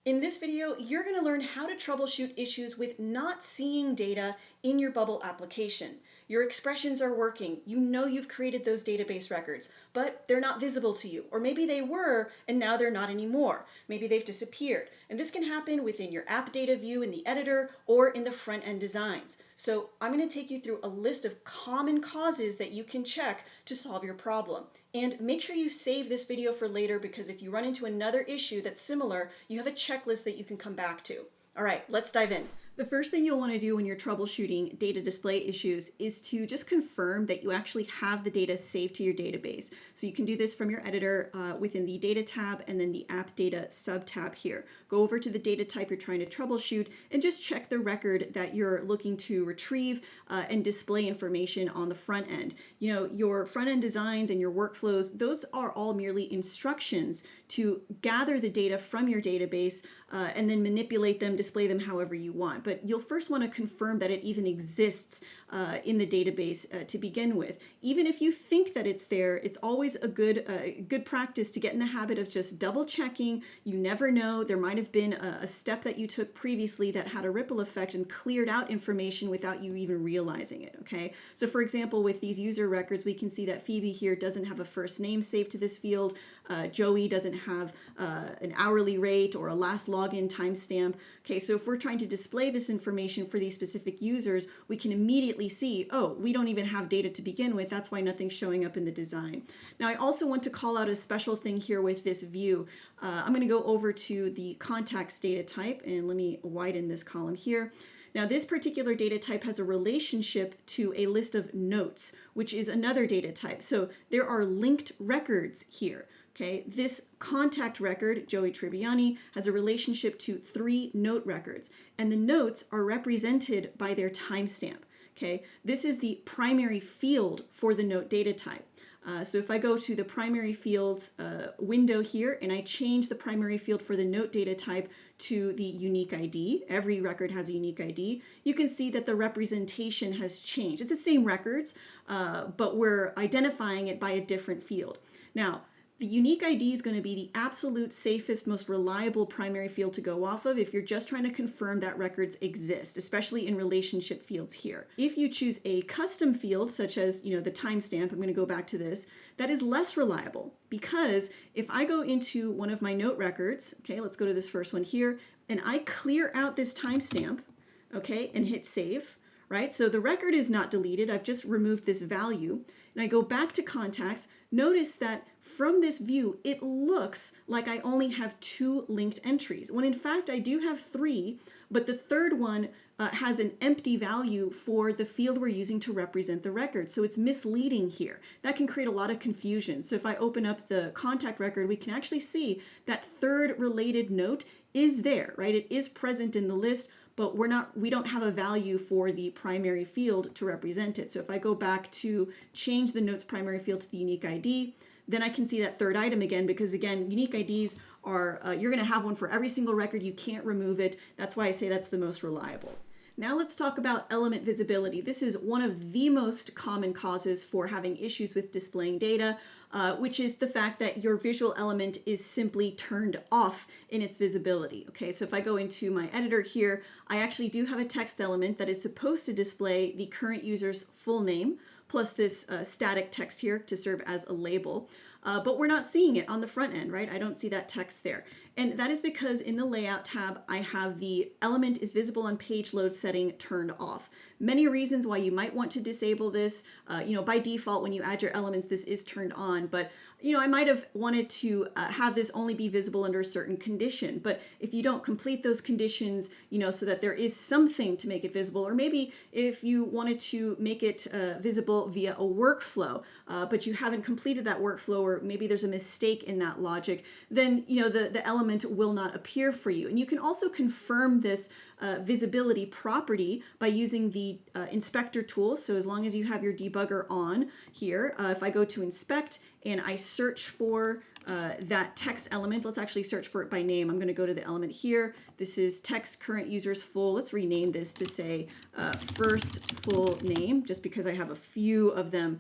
In this video, you're going to learn how to troubleshoot issues with not seeing data in your Bubble application. Your expressions are working. You know you've created those database records, but they're not visible to you. Or maybe they were, and now they're not anymore. Maybe they've disappeared. And this can happen within your app data view in the editor or in the front-end designs. So I'm going to take you through a list of common causes that you can check to solve your problem. And make sure you save this video for later, because if you run into another issue that's similar, you have a checklist that you can come back to. All right, let's dive in. The first thing you'll want to do when you're troubleshooting data display issues is to just confirm that you actually have the data saved to your database. So you can do this from your editor within the data tab and then the app data sub tab here. Go over to the data type you're trying to troubleshoot and just check the record that you're looking to retrieve and display information on the front end. You know, your front end designs and your workflows, those are all merely instructions to gather the data from your database and then manipulate them, display them however you want. But you'll first want to confirm that it even exists in the database to begin with. Even if you think that it's there, it's always a good practice to get in the habit of just double checking. You never know. There might have been a step that you took previously that had a ripple effect and cleared out information without you even realizing it, okay? So for example, with these user records, we can see that Phoebe here doesn't have a first name saved to this field. Joey doesn't have an hourly rate or a last login timestamp. Okay, so if we're trying to display this information for these specific users, we can immediately see, oh, we don't even have data to begin with. That's why nothing's showing up in the design. Now, I also want to call out a special thing here with this view. I'm going to go over to the contacts data type, and let me widen this column here. Now, this particular data type has a relationship to a list of notes, which is another data type. So there are linked records here. Okay, this contact record, Joey Tribbiani, has a relationship to 3 note records, and the notes are represented by their timestamp. Okay, this is the primary field for the note data type. So if I go to the primary fields window here and I change the primary field for the note data type to the unique ID, every record has a unique ID, you can see that the representation has changed. It's the same records, but we're identifying it by a different field. Now, the unique ID is going to be the absolute safest, most reliable primary field to go off of if you're just trying to confirm that records exist, especially in relationship fields here. If you choose a custom field, such as, you know, the timestamp, I'm going to go back to this, that is less reliable, because if I go into one of my note records, okay, let's go to this first one here, and I clear out this timestamp, okay, and hit save, right? So the record is not deleted. I've just removed this value, and I go back to contacts. Notice that from this view, it looks like I only have 2 linked entries, when in fact I do have 3, but the third one has an empty value for the field we're using to represent the record. So it's misleading here. That can create a lot of confusion. So if I open up the contact record, we can actually see that third related note is there, right? It is present in the list, but we don't have a value for the primary field to represent it. So if I go back to change the note's primary field to the unique ID, then I can see that third item again, because again, unique IDs are, you're going to have one for every single record. You can't remove it. That's why I say that's the most reliable. Now let's talk about element visibility. This is one of the most common causes for having issues with displaying data, which is the fact that your visual element is simply turned off in its visibility. Okay, so if I go into my editor here, I actually do have a text element that is supposed to display the current user's full name, plus this static text here to serve as a label. But we're not seeing it on the front end, right? I don't see that text there. And that is because in the layout tab, I have the element is visible on page load setting turned off. Many reasons why you might want to disable this. You know, by default, when you add your elements, this is turned on, but you know, I might have wanted to have this only be visible under a certain condition. But if you don't complete those conditions, you know, so that there is something to make it visible, or maybe if you wanted to make it visible via a workflow, but you haven't completed that workflow, or maybe there's a mistake in that logic, then, you know, the element will not appear for you. And you can also confirm this visibility property by using the inspector tool. So as long as you have your debugger on here, if I go to inspect and I search for that text element, let's actually search for it by name. I'm going to go to the element here. This is text current users full. Let's rename this to say first full name, just because I have a few of them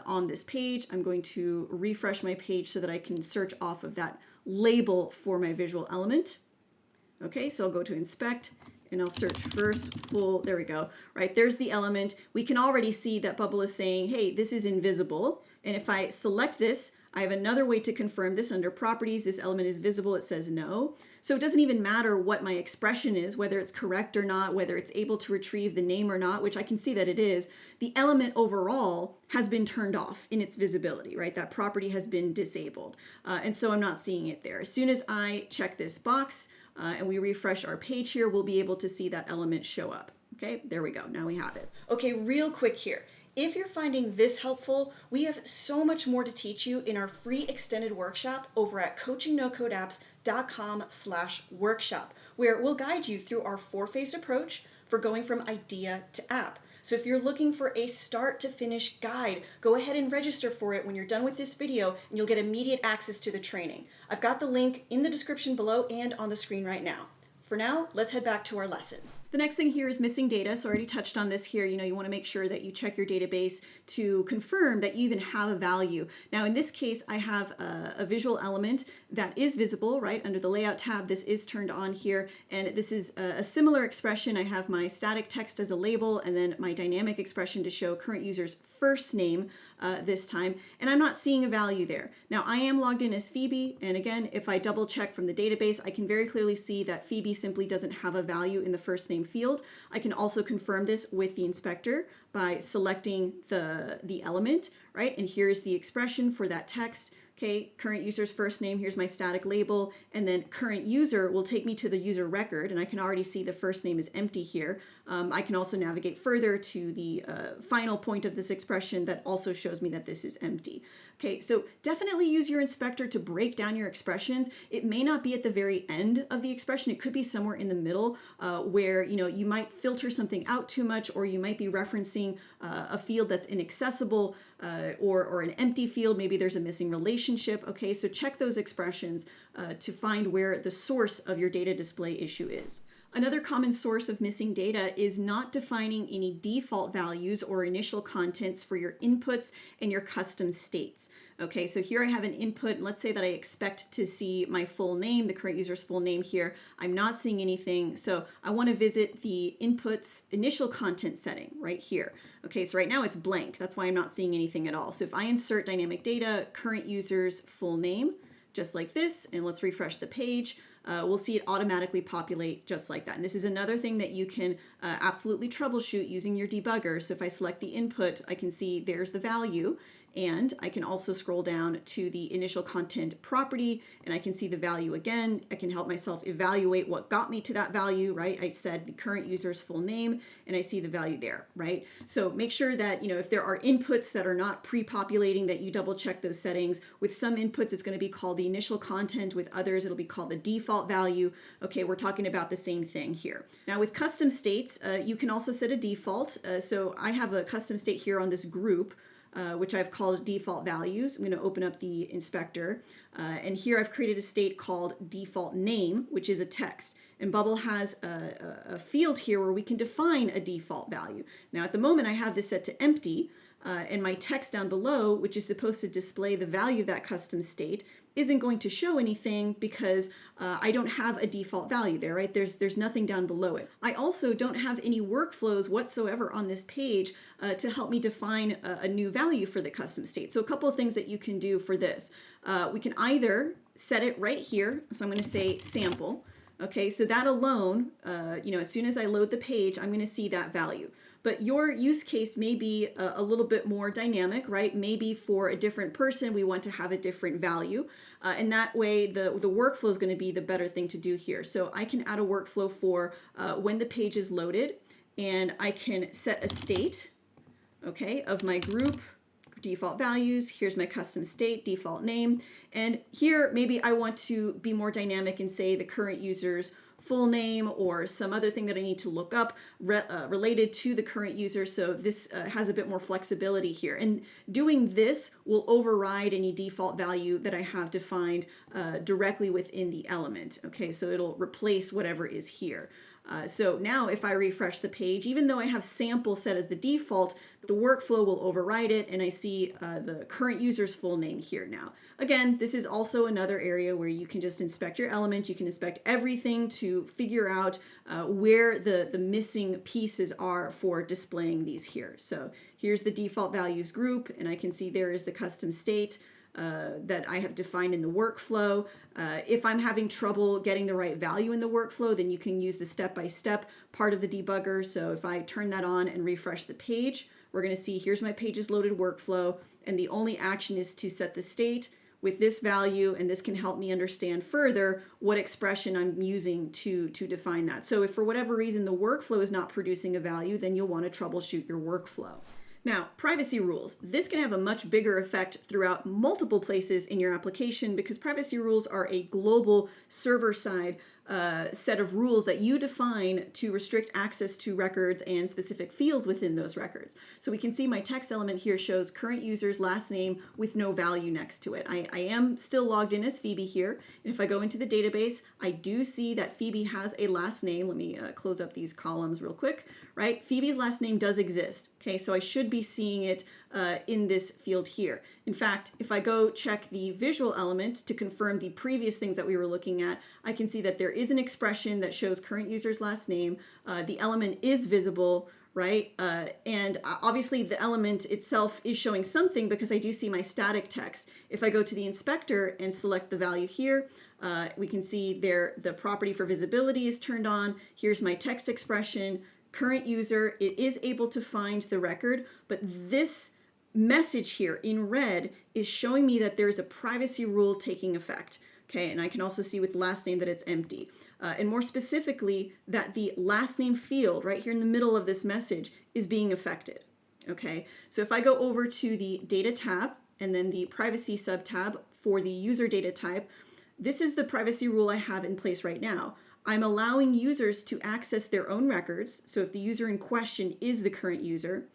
on this page. I'm going to refresh my page so that I can search off of that label for my visual element. Okay, so I'll go to inspect and I'll search first full, there we go, right? There's the element. We can already see that Bubble is saying, hey, this is invisible. And if I select this, I have another way to confirm this under properties. This element is visible. It says no. So it doesn't even matter what my expression is, whether it's correct or not, whether it's able to retrieve the name or not, which I can see that it is. The element overall has been turned off in its visibility, right? That property has been disabled. And so I'm not seeing it there. As soon as I check this box, and we refresh our page here, we'll be able to see that element show up. Okay, there we go. Now we have it. Okay, real quick here. If you're finding this helpful, we have so much more to teach you in our free extended workshop over at coachingnocodeapps.com/workshop, where we'll guide you through our 4-phased approach for going from idea to app. So if you're looking for a start to finish guide, go ahead and register for it when you're done with this video and you'll get immediate access to the training. I've got the link in the description below and on the screen right now. For now, let's head back to our lesson. The next thing here is missing data. So I already touched on this here. You want to make sure that you check your database to confirm that you even have a value. Now in this case, I have a visual element that is visible, right? Under the layout tab, this is turned on here. And this is a similar expression. I have my static text as a label and then my dynamic expression to show current user's first name this time, and I'm not seeing a value there. Now I am logged in as Phoebe, and again, if I double check from the database, I can very clearly see that Phoebe simply doesn't have a value in the first name field. I can also confirm this with the inspector by selecting the element, right? And here's the expression for that text. Okay, current user's first name, here's my static label, and then current user will take me to the user record, and I can already see the first name is empty here. I can also navigate further to the final point of this expression that also shows me that this is empty. Okay, so definitely use your inspector to break down your expressions. It may not be at the very end of the expression. It could be somewhere in the middle where you might filter something out too much, or you might be referencing a field that's inaccessible or an empty field. Maybe there's a missing relationship. Okay, so check those expressions to find where the source of your data display issue is. Another common source of missing data is not defining any default values or initial contents for your inputs and your custom states. Okay, so here I have an input. Let's say that I expect to see my full name, the current user's full name here. I'm not seeing anything, so I want to visit the input's initial content setting right here. Okay, so right now it's blank. That's why I'm not seeing anything at all. So if I insert dynamic data, current user's full name, just like this, and let's refresh the page, we'll see it automatically populate just like that. And this is another thing that you can absolutely troubleshoot using your debugger. So if I select the input, I can see there's the value, and I can also scroll down to the initial content property and I can see the value again. I can help myself evaluate what got me to that value, right? I said the current user's full name and I see the value there, right? So make sure that, if there are inputs that are not pre-populating, that you double check those settings. With some inputs, it's going to be called the initial content. With others, it'll be called the default value. Okay, we're talking about the same thing here. Now with custom states, you can also set a default. So I have a custom state here on this group, which I've called default values. I'm going to open up the inspector, and here I've created a state called default name, which is a text. And Bubble has a field here where we can define a default value. Now at the moment I have this set to empty, and my text down below, which is supposed to display the value of that custom state, isn't going to show anything because I don't have a default value there, right? There's nothing down below it. I also don't have any workflows whatsoever on this page to help me define a new value for the custom state. So a couple of things that you can do for this. We can either set it right here. So I'm going to say sample. Okay, so that alone, as soon as I load the page, I'm going to see that value. But your use case may be a little bit more dynamic, right? Maybe for a different person, we want to have a different value. And that way, the workflow is going to be the better thing to do here. So I can add a workflow for when the page is loaded, and I can set a state, okay, of my group, default values. Here's my custom state, default name. And here, maybe I want to be more dynamic and say the current user's full name or some other thing that I need to look up related to the current user. So this has a bit more flexibility here. And doing this will override any default value that I have defined directly within the element. Okay, so it'll replace whatever is here. So now if I refresh the page, even though I have sample set as the default, the workflow will override it, and I see the current user's full name here now. Again, this is also another area where you can just inspect your element. You can inspect everything to figure out where the missing pieces are for displaying these here. So here's the default values group, and I can see there is the custom state that I have defined in the workflow. If I'm having trouble getting the right value in the workflow, then you can use the step-by-step part of the debugger. So if I turn that on and refresh the page, we're going to see here's my pages loaded workflow, and the only action is to set the state with this value, and this can help me understand further what expression I'm using to define that. So if for whatever reason the workflow is not producing a value, then you'll want to troubleshoot your workflow. Now, privacy rules. This can have a much bigger effect throughout multiple places in your application because privacy rules are a global server-side set of rules that you define to restrict access to records and specific fields within those records. So we can see my text element here shows current user's last name with no value next to it. I am still logged in as Phoebe here, and if I go into the database, I do see that Phoebe has a last name. Let me close up these columns real quick, right? Phoebe's last name does exist, okay? So I should be seeing it in this field here. In fact, if I go check the visual element to confirm the previous things that we were looking at, I can see that there is an expression that shows current user's last name. The element is visible, right? And obviously the element itself is showing something because I do see my static text. If I go to the inspector and select the value here, we can see there the property for visibility is turned on. Here's my text expression, current user. It is able to find the record, but this message here in red is showing me that there's a privacy rule taking effect. Okay, and I can also see with last name that it's empty. And more specifically, that the last name field right here in the middle of this message is being affected. Okay, so if I go over to the data tab and then the privacy subtab for the user data type, this is the privacy rule I have in place right now. I'm allowing users to access their own records. So if the user in question is the current user,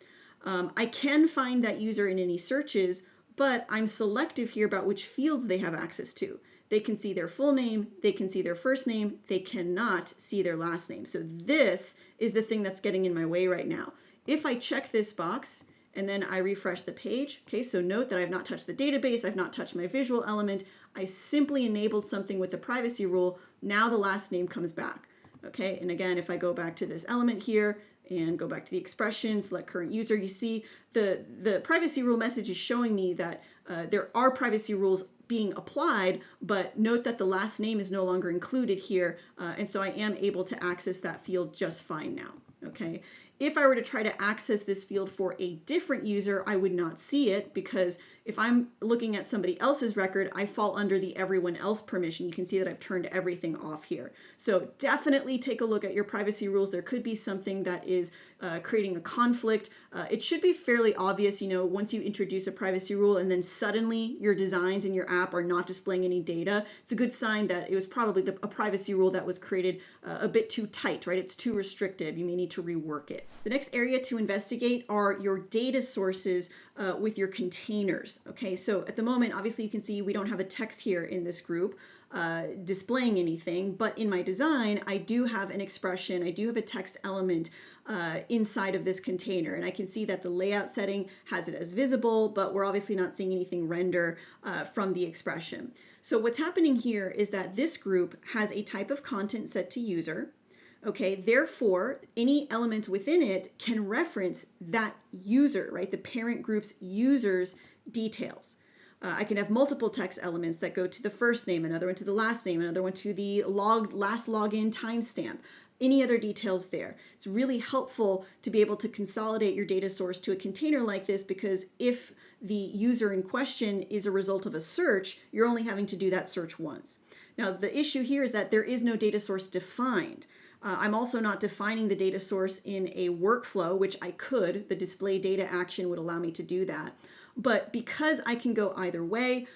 I can find that user in any searches, but I'm selective here about which fields they have access to. They can see their full name, they can see their first name, they cannot see their last name. So this is the thing that's getting in my way right now. If I check this box and then I refresh the page, okay, so note that I've not touched the database, I've not touched my visual element, I simply enabled something with the privacy rule, now the last name comes back. Okay, and again, if I go back to this element here and go back to the expression, select current user, you see the privacy rule message is showing me that there are privacy rules being applied, but note that the last name is no longer included here, and so I am able to access that field just fine now. Okay, if I were to try to access this field for a different user, I would not see it because if I'm looking at somebody else's record, I fall under the everyone else permission. You can see that I've turned everything off here. So definitely take a look at your privacy rules. There could be something that is creating a conflict. It should be fairly obvious, you know, once you introduce a privacy rule and then suddenly your designs in your app are not displaying any data, it's a good sign that it was probably a privacy rule that was created a bit too tight, right? It's too restrictive. You may need to rework it. The next area to investigate are your data sources with your containers. Okay, so at the moment, obviously you can see we don't have a text here in this group displaying anything, but in my design, I do have an expression, I do have a text element inside of this container, and I can see that the layout setting has it as visible, but we're obviously not seeing anything render from the expression. So what's happening here is that this group has a type of content set to user. Okay, therefore, any element within it can reference that user, right? The parent group's user's details. I can have multiple text elements that go to the first name, another one to the last name, another one to the last login timestamp, any other details there. It's really helpful to be able to consolidate your data source to a container like this because if the user in question is a result of a search, you're only having to do that search once. Now, the issue here is that there is no data source defined. I'm also not defining the data source in a workflow, which I could. The display data action would allow me to do that. But because I can go either way,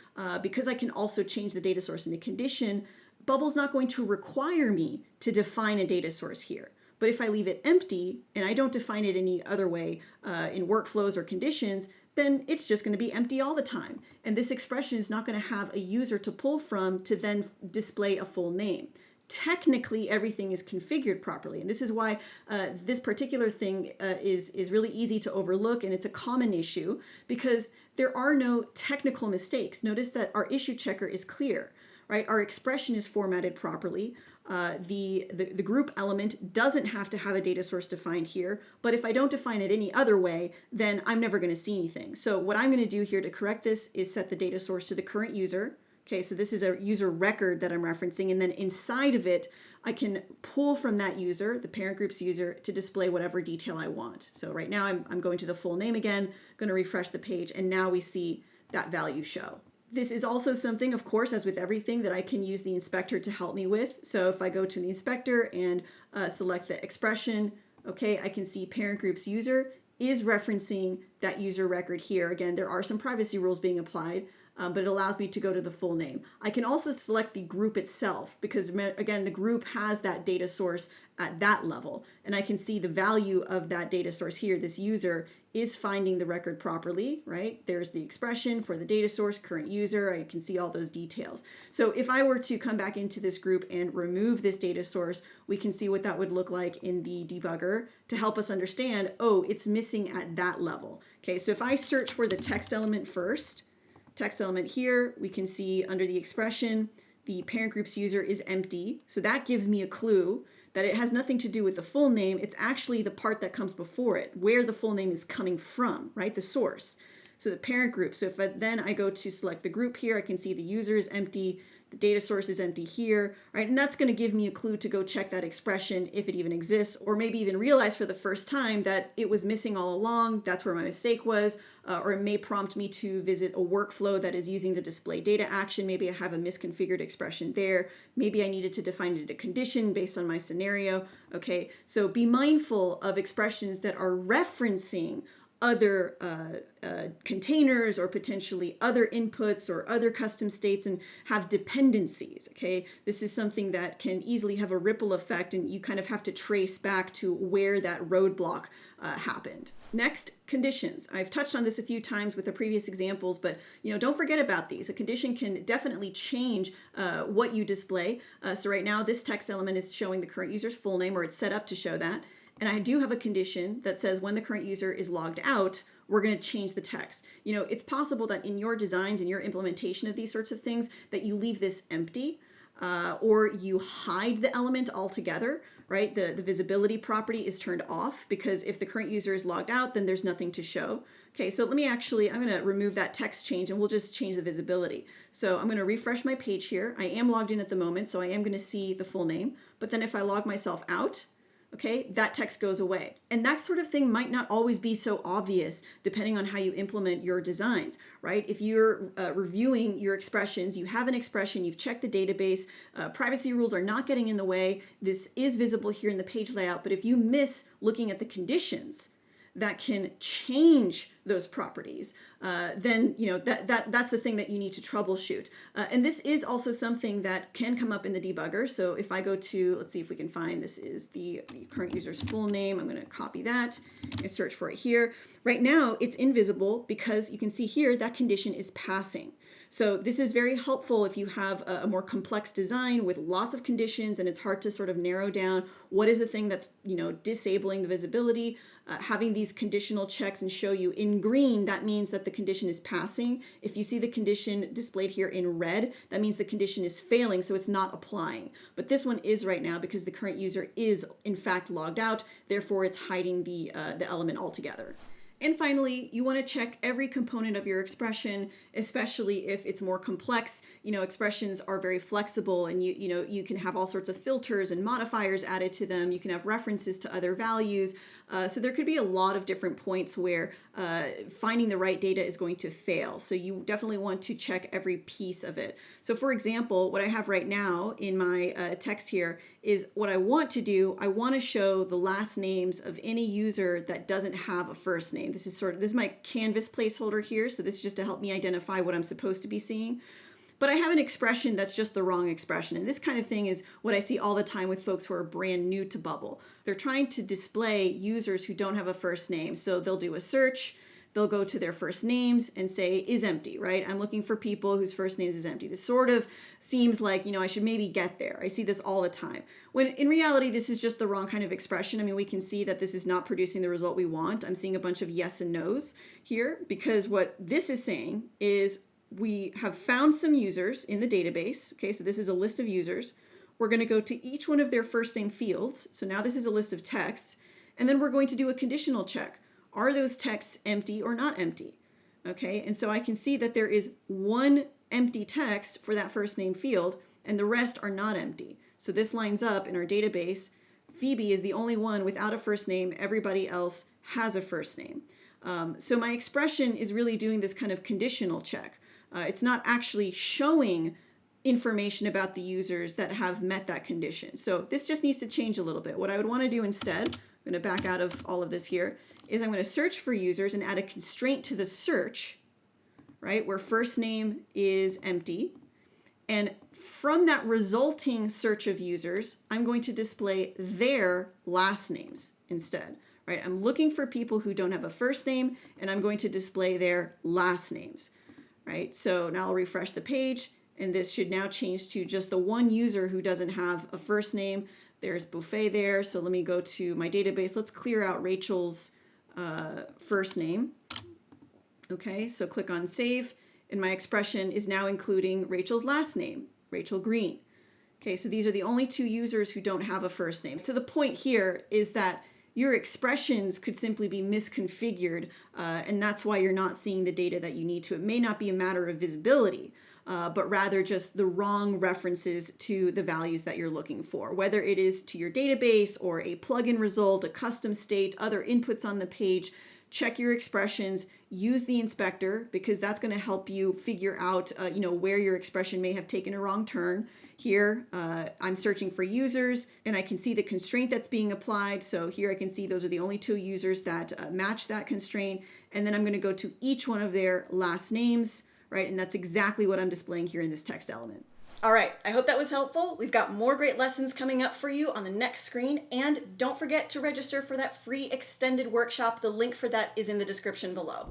because I can also change the data source in a condition, Bubble's not going to require me to define a data source here. But if I leave it empty and I don't define it any other way in workflows or conditions, then it's just going to be empty all the time. And this expression is not going to have a user to pull from to then display a full name. technically everything is configured properly. And this is why this particular thing is really easy to overlook, and it's a common issue because there are no technical mistakes. Notice that our issue checker is clear, right? Our expression is formatted properly. The group element doesn't have to have a data source defined here, but if I don't define it any other way, then I'm never going to see anything. So what I'm going to do here to correct this is set the data source to the current user. Okay, so this is a user record that I'm referencing, and then inside of it, I can pull from that user, the parent group's user, to display whatever detail I want. So right now I'm going to the full name again, going to refresh the page, and now we see that value show. This is also something, of course, as with everything, that I can use the inspector to help me with. So if I go to the inspector and select the expression, okay, I can see parent group's user is referencing that user record here. Again, there are some privacy rules being applied, but it allows me to go to the full name. I can also select the group itself because, again, the group has that data source at that level. And I can see the value of that data source here. This user is finding the record properly, right? There's the expression for the data source, current user. I can see all those details. So if I were to come back into this group and remove this data source, we can see what that would look like in the debugger to help us understand, oh, it's missing at that level. Okay, so if I search for the text element first, text element here, we can see under the expression, the parent group's user is empty. So that gives me a clue that it has nothing to do with the full name. It's actually the part that comes before it, where the full name is coming from, right? The source. So the parent group. So if then I go to select the group here, I can see the user is empty, the data source is empty here, right? And that's going to give me a clue to go check that expression if it even exists, or maybe even realize for the first time that it was missing all along. That's where my mistake was. Or it may prompt me to visit a workflow that is using the display data action. Maybe I have a misconfigured expression there. Maybe I needed to define it a condition based on my scenario. Okay, so be mindful of expressions that are referencing other containers or potentially other inputs or other custom states and have dependencies. Okay, this is something that can easily have a ripple effect, and you kind of have to trace back to where that roadblock happened. Next, conditions. I've touched on this a few times with the previous examples, but don't forget about these. A condition can definitely change what you display. So right now, this text element is showing the current user's full name, or it's set up to show that. And I do have a condition that says when the current user is logged out, we're going to change the text. It's possible that in your designs and your implementation of these sorts of things that you leave this empty or you hide the element altogether, right? The visibility property is turned off because if the current user is logged out, then there's nothing to show. Okay, so I'm going to remove that text change and we'll just change the visibility. So I'm going to refresh my page here. I am logged in at the moment, so I am going to see the full name. But then if I log myself out, okay, that text goes away. And that sort of thing might not always be so obvious depending on how you implement your designs, right? If you're reviewing your expressions, you have an expression, you've checked the database, privacy rules are not getting in the way, this is visible here in the page layout, but if you miss looking at the conditions that can change those properties, then that's the thing that you need to troubleshoot. And this is also something that can come up in the debugger. So if I go to, let's see if we can find, this is the current user's full name. I'm going to copy that and search for it here. Right now, it's invisible because you can see here that condition is passing. So this is very helpful if you have a more complex design with lots of conditions and it's hard to sort of narrow down what is the thing that's disabling the visibility. Having these conditional checks and show you in green, that means that the condition is passing. If you see the condition displayed here in red, that means the condition is failing, so it's not applying. But this one is right now because the current user is in fact logged out, therefore it's hiding the element altogether. And finally, you want to check every component of your expression, especially if it's more complex. Expressions are very flexible and you can have all sorts of filters and modifiers added to them. You can have references to other values. So there could be a lot of different points where finding the right data is going to fail. So you definitely want to check every piece of it. So for example, what I have right now in my text here is what I want to do. I want to show the last names of any user that doesn't have a first name. This is my canvas placeholder here. So this is just to help me identify what I'm supposed to be seeing. But I have an expression that's just the wrong expression. And this kind of thing is what I see all the time with folks who are brand new to Bubble. They're trying to display users who don't have a first name. So they'll do a search, they'll go to their first names and say is empty, right? I'm looking for people whose first names is empty. This sort of seems like, I should maybe get there. I see this all the time. When in reality, this is just the wrong kind of expression. I mean, we can see that this is not producing the result we want. I'm seeing a bunch of yes and no's here because what this is saying is we have found some users in the database. Okay, so this is a list of users. We're going to go to each one of their first name fields. So now this is a list of texts. And then we're going to do a conditional check. Are those texts empty or not empty? Okay, and so I can see that there is one empty text for that first name field and the rest are not empty. So this lines up in our database. Phoebe is the only one without a first name. Everybody else has a first name. So my expression is really doing this kind of conditional check. It's not actually showing information about the users that have met that condition. So this just needs to change a little bit. What I would want to do instead, I'm going to back out of all of this here, is I'm going to search for users and add a constraint to the search, right, where first name is empty. And from that resulting search of users, I'm going to display their last names instead, right? I'm looking for people who don't have a first name, and I'm going to display their last names, right? So now I'll refresh the page, and this should now change to just the one user who doesn't have a first name. There's Buffet there. So let me go to my database. Let's clear out Rachel's first name. Okay, so click on save, and my expression is now including Rachel's last name, Rachel Green. Okay, so these are the only two users who don't have a first name. So the point here is that your expressions could simply be misconfigured, and that's why you're not seeing the data that you need to. It may not be a matter of visibility, but rather just the wrong references to the values that you're looking for, whether it is to your database or a plugin result, a custom state, other inputs on the page. Check your expressions, use the inspector, because that's going to help you figure out where your expression may have taken a wrong turn. Here, I'm searching for users, and I can see the constraint that's being applied. So here I can see those are the only two users that match that constraint. And then I'm going to go to each one of their last names, right? And that's exactly what I'm displaying here in this text element. All right, I hope that was helpful. We've got more great lessons coming up for you on the next screen. And don't forget to register for that free extended workshop. The link for that is in the description below.